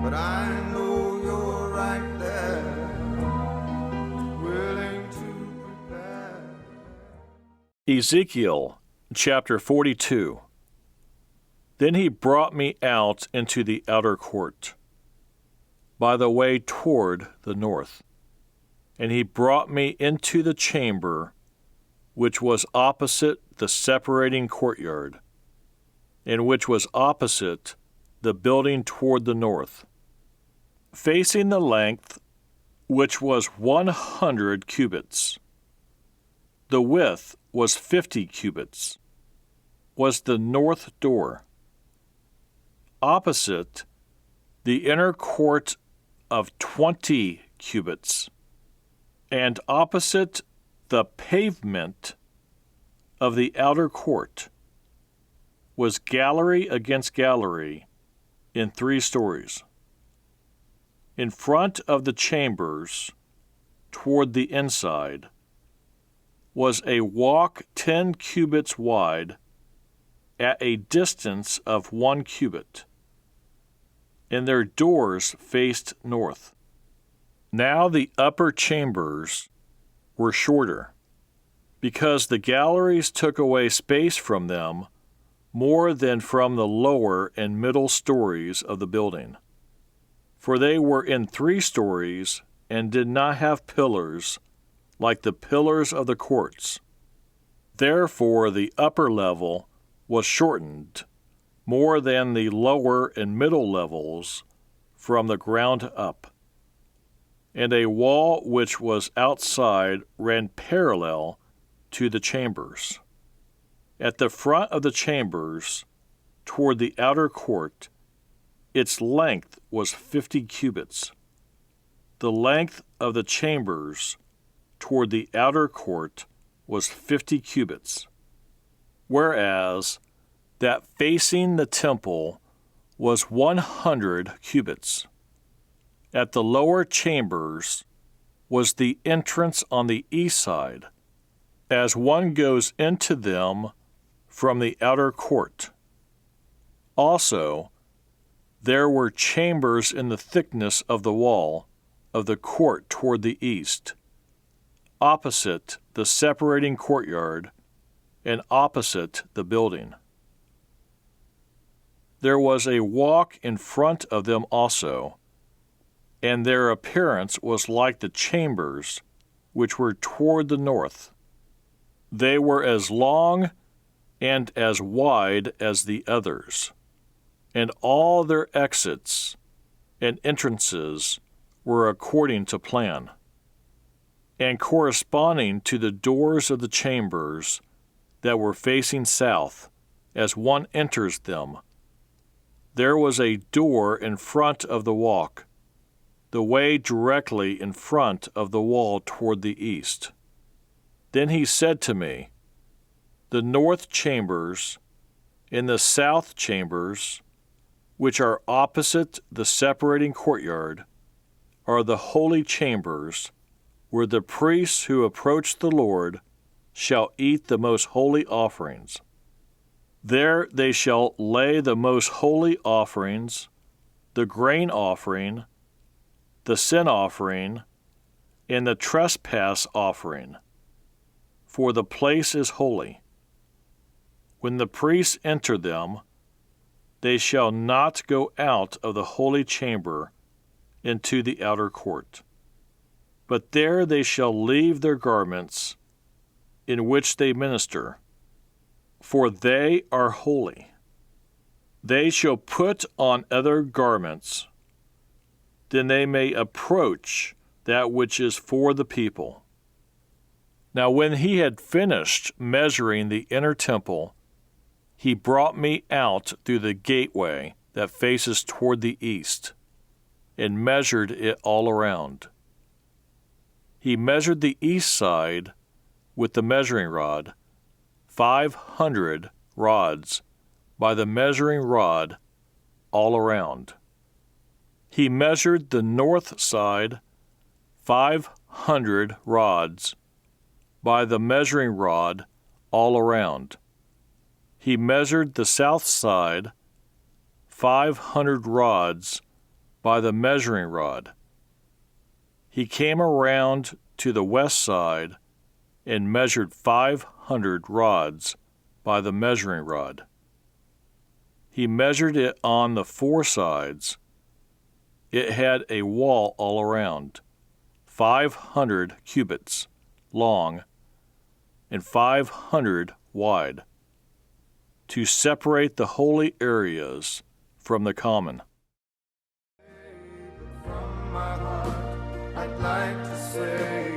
but I know you're right there, willing to prepare. Ezekiel chapter 42. Then he brought me out into the outer court, by the way toward the north. And he brought me into the chamber which was opposite the separating courtyard, and which was opposite the building toward the north, facing the length which was 100 cubits. The width was 50 cubits, was the north door. Opposite the inner court of 20 cubits, and opposite the pavement of the outer court was gallery against gallery in 3 stories. In front of the chambers, toward the inside, was a walk 10 cubits wide at a distance of 1 cubit, and their doors faced north. Now the upper chambers were shorter, because the galleries took away space from them more than from the lower and middle stories of the building. For they were in 3 stories and did not have pillars like the pillars of the courts. Therefore the upper level was shortened more than the lower and middle levels from the ground up. And a wall which was outside ran parallel to the chambers. At the front of the chambers, toward the outer court, its length was 50 cubits. The length of the chambers toward the outer court was 50 cubits, whereas that facing the temple was 100 cubits. At the lower chambers was the entrance on the east side, as one goes into them from the outer court. Also, there were chambers in the thickness of the wall of the court toward the east, opposite the separating courtyard and opposite the building. There was a walk in front of them also, and their appearance was like the chambers which were toward the north. They were as long and as wide as the others, and all their exits and entrances were according to plan. And corresponding to the doors of the chambers that were facing south, as one enters them, there was a door in front of the walk, the way directly in front of the wall toward the east. Then he said to me, the north chambers and the south chambers, which are opposite the separating courtyard, are the holy chambers, where the priests who approach the Lord shall eat the most holy offerings. There they shall lay the most holy offerings, the grain offering, the sin offering, and the trespass offering, for the place is holy. When the priests enter them, they shall not go out of the holy chamber into the outer court, but there they shall leave their garments in which they minister, for they are holy. They shall put on other garments, then they may approach that which is for the people. Now when he had finished measuring the inner temple, he brought me out through the gateway that faces toward the east, and measured it all around. He measured the east side with the measuring rod, 500 rods by the measuring rod all around. He measured the north side 500 rods by the measuring rod all around. He measured the south side 500 rods by the measuring rod. He came around to the west side and measured 500 rods by the measuring rod. He measured it on the four sides. It had a wall all around, 500 cubits long and 500 wide, to separate the holy areas from the common. From my heart, I'd like to say